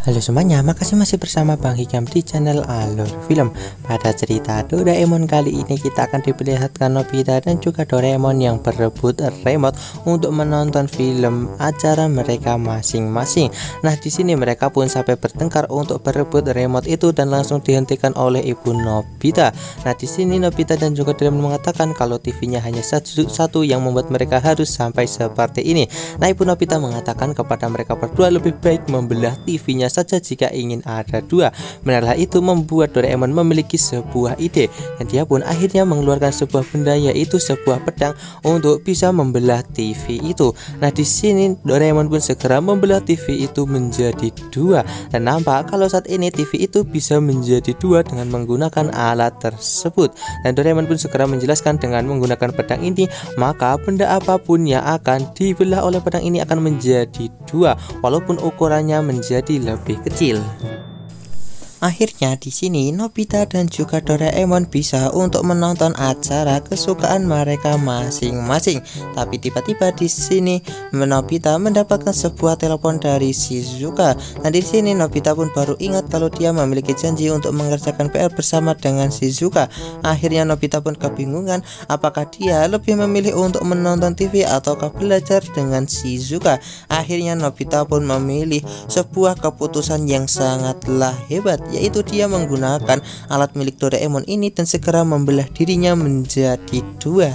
Halo semuanya, makasih masih bersama Bang Hikam di channel Alur Film. Pada cerita Doraemon kali ini kita akan diperlihatkan Nobita dan juga Doraemon yang berebut remote untuk menonton film acara mereka masing-masing. Nah, di sini mereka pun sampai bertengkar untuk berebut remote itu dan langsung dihentikan oleh ibu Nobita. Nah, di sini Nobita dan juga Doraemon mengatakan kalau TV-nya hanya satu yang membuat mereka harus sampai seperti ini. Nah, ibu Nobita mengatakan kepada mereka berdua lebih baik membelah TV-nya saja jika ingin ada dua. Benarlah itu membuat Doraemon memiliki sebuah ide dan dia pun akhirnya mengeluarkan sebuah benda, yaitu sebuah pedang untuk bisa membelah TV itu. Nah, di sini Doraemon pun segera membelah TV itu menjadi dua dan nampak kalau saat ini TV itu bisa menjadi dua dengan menggunakan alat tersebut. Dan Doraemon pun segera menjelaskan dengan menggunakan pedang ini maka benda apapun yang akan dibelah oleh pedang ini akan menjadi dua walaupun ukurannya menjadi lebih kecil. Akhirnya di sini Nobita dan juga Doraemon bisa untuk menonton acara kesukaan mereka masing-masing. Tapi tiba-tiba di sini Nobita mendapatkan sebuah telepon dari Shizuka. Nah, di sini Nobita pun baru ingat kalau dia memiliki janji untuk mengerjakan PR bersama dengan Shizuka. Akhirnya Nobita pun kebingungan apakah dia lebih memilih untuk menonton TV ataukah belajar dengan Shizuka. Akhirnya Nobita pun memilih sebuah keputusan yang sangatlah hebat, yaitu dia menggunakan alat milik Doraemon ini dan segera membelah dirinya menjadi dua.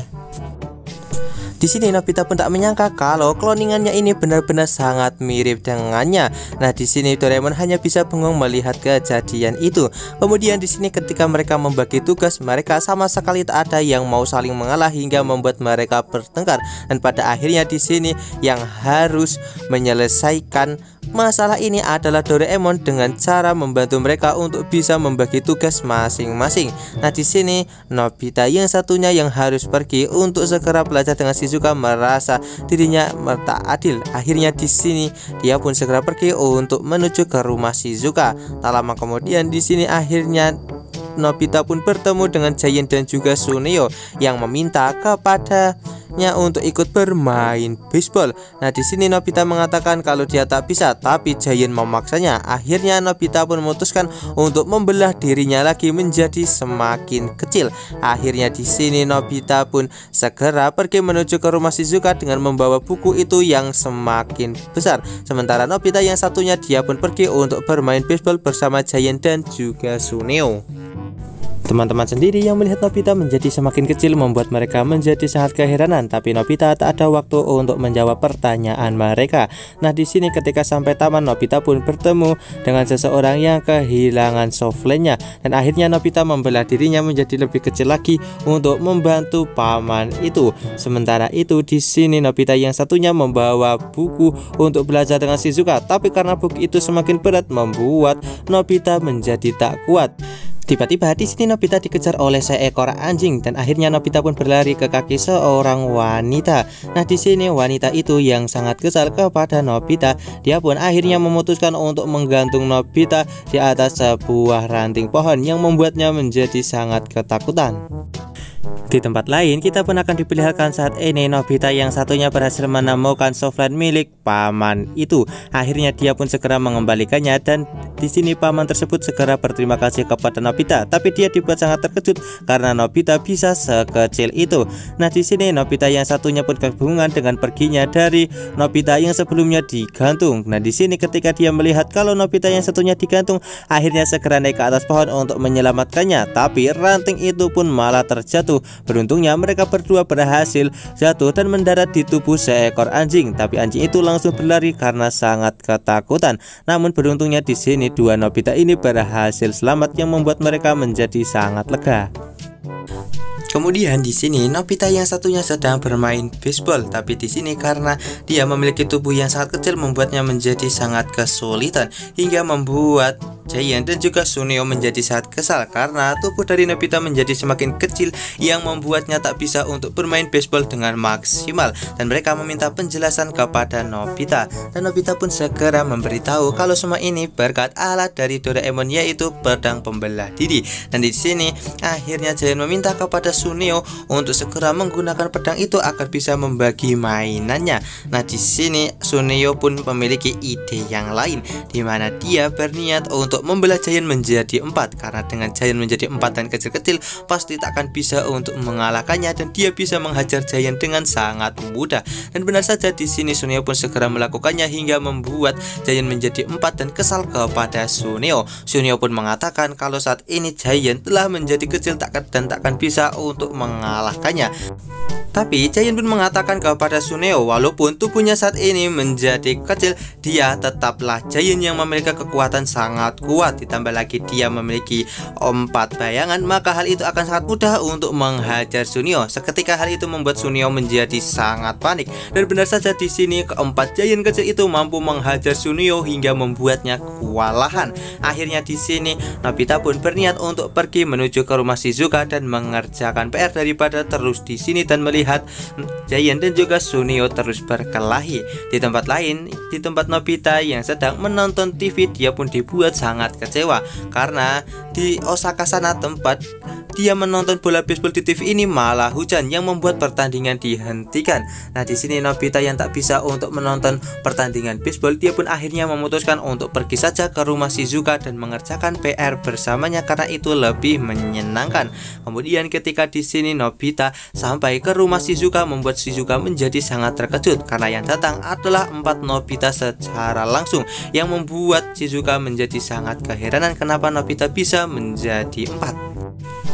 Di sini Nobita pun tak menyangka kalau cloningannya ini benar-benar sangat mirip dengannya. Nah, di sini Doraemon hanya bisa bengong melihat kejadian itu. Kemudian di sini ketika mereka membagi tugas, mereka sama sekali tak ada yang mau saling mengalah hingga membuat mereka bertengkar. Dan pada akhirnya di sini yang harus menyelesaikan masalah ini adalah Doraemon dengan cara membantu mereka untuk bisa membagi tugas masing-masing. Nah, di sini Nobita yang satunya yang harus pergi untuk segera belajar dengan Shizuka merasa dirinya tak adil. Akhirnya di sini dia pun segera pergi untuk menuju ke rumah Shizuka. Tak lama kemudian di sini akhirnya Nobita pun bertemu dengan Giant dan juga Suneo yang meminta kepadanya untuk ikut bermain baseball. Nah, di sini Nobita mengatakan kalau dia tak bisa, tapi Giant memaksanya. Akhirnya Nobita pun memutuskan untuk membelah dirinya lagi menjadi semakin kecil. Akhirnya di sini Nobita pun segera pergi menuju ke rumah Shizuka dengan membawa buku itu yang semakin besar. Sementara Nobita yang satunya dia pun pergi untuk bermain baseball bersama Giant dan juga Suneo. Teman-teman sendiri yang melihat Nobita menjadi semakin kecil membuat mereka menjadi sangat keheranan, tapi Nobita tak ada waktu untuk menjawab pertanyaan mereka. Nah, di sini ketika sampai taman, Nobita pun bertemu dengan seseorang yang kehilangan softlandnya dan akhirnya Nobita membelah dirinya menjadi lebih kecil lagi untuk membantu paman itu. Sementara itu di sini Nobita yang satunya membawa buku untuk belajar dengan Shizuka, tapi karena buku itu semakin berat membuat Nobita menjadi tak kuat. Tiba-tiba di sini Nobita dikejar oleh seekor anjing dan akhirnya Nobita pun berlari ke kaki seorang wanita. Nah, di sini wanita itu yang sangat kesal kepada Nobita, dia pun akhirnya memutuskan untuk menggantung Nobita di atas sebuah ranting pohon yang membuatnya menjadi sangat ketakutan. Di tempat lain kita pun akan diperlihatkan saat ini Nobita yang satunya berhasil menemukan softland milik paman itu. Akhirnya dia pun segera mengembalikannya dan di sini paman tersebut segera berterima kasih kepada Nobita, tapi dia dibuat sangat terkejut karena Nobita bisa sekecil itu. Nah, di sini Nobita yang satunya pun kebingungan dengan perginya dari Nobita yang sebelumnya digantung. Nah, di sini ketika dia melihat kalau Nobita yang satunya digantung, akhirnya segera naik ke atas pohon untuk menyelamatkannya, tapi ranting itu pun malah terjatuh. Beruntungnya mereka berdua berhasil jatuh dan mendarat di tubuh seekor anjing, tapi anjing itu langsung berlari karena sangat ketakutan. Namun beruntungnya di sini dua Nobita ini berhasil selamat yang membuat mereka menjadi sangat lega. Kemudian di sini Nobita yang satunya sedang bermain baseball, tapi di sini karena dia memiliki tubuh yang sangat kecil membuatnya menjadi sangat kesulitan hingga membuat Giant dan juga Suneo menjadi sangat kesal karena tubuh dari Nobita menjadi semakin kecil yang membuatnya tak bisa untuk bermain baseball dengan maksimal, dan mereka meminta penjelasan kepada Nobita, dan Nobita pun segera memberitahu kalau semua ini berkat alat dari Doraemon yaitu pedang pembelah diri. Dan di sini akhirnya Giant meminta kepada Suneo untuk segera menggunakan pedang itu agar bisa membagi mainannya. Nah, di sini Suneo pun memiliki ide yang lain, di mana dia berniat untuk membelah Giant menjadi 4, karena dengan Giant menjadi 4 dan kecil-kecil pasti tak akan bisa untuk mengalahkannya, dan dia bisa menghajar Giant dengan sangat mudah. Dan benar saja di sini Suneo pun segera melakukannya hingga membuat Giant menjadi 4 dan kesal kepada Suneo. Suneo pun mengatakan kalau saat ini Giant telah menjadi kecil dan takkan bisa untuk mengalahkannya. Tapi Giant pun mengatakan kepada Suneo walaupun tubuhnya saat ini menjadi kecil, dia tetaplah Giant yang memiliki kekuatan sangat kuat. Ditambah lagi dia memiliki 4 bayangan, maka hal itu akan sangat mudah untuk menghajar Suneo. Seketika hal itu membuat Suneo menjadi sangat panik, dan benar saja di sini keempat Giant kecil itu mampu menghajar Suneo hingga membuatnya kewalahan. Akhirnya di sini Nobita pun berniat untuk pergi menuju ke rumah Shizuka dan mengerjakan PR daripada terus di sini dan melihat Giant dan juga Suneo terus berkelahi. Di tempat lain, di tempat Nobita yang sedang menonton TV, dia pun dibuat sangat kecewa karena di Osaka sana tempat dia menonton bola baseball di TV ini malah hujan yang membuat pertandingan dihentikan. Nah, di sini Nobita yang tak bisa untuk menonton pertandingan baseball, dia pun akhirnya memutuskan untuk pergi saja ke rumah Shizuka dan mengerjakan PR bersamanya karena itu lebih menyenangkan. Kemudian ketika di sini Nobita sampai ke rumah Shizuka, membuat Shizuka menjadi sangat terkejut karena yang datang adalah 4 Nobita secara langsung, yang membuat Shizuka menjadi sangat keheranan kenapa Nobita bisa menjadi 4.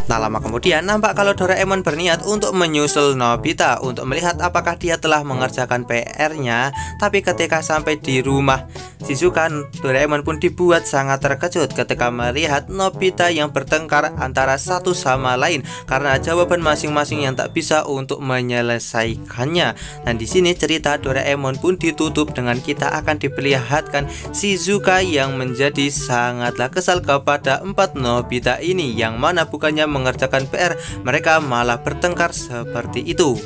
Tak lama kemudian nampak kalau Doraemon berniat untuk menyusul Nobita untuk melihat apakah dia telah mengerjakan PR-nya. Tapi ketika sampai di rumah Shizuka, Doraemon pun dibuat sangat terkejut ketika melihat Nobita yang bertengkar antara satu sama lain karena jawaban masing-masing yang tak bisa untuk menyelesaikannya. Dan di sini cerita Doraemon pun ditutup dengan kita akan diperlihatkan Shizuka yang menjadi sangatlah kesal kepada 4 Nobita ini, yang mana bukannya mengerjakan PR, mereka malah bertengkar seperti itu.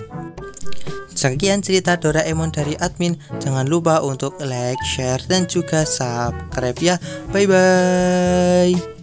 Sekian cerita Doraemon dari admin. Jangan lupa untuk like, share, dan juga subscribe ya. Bye bye.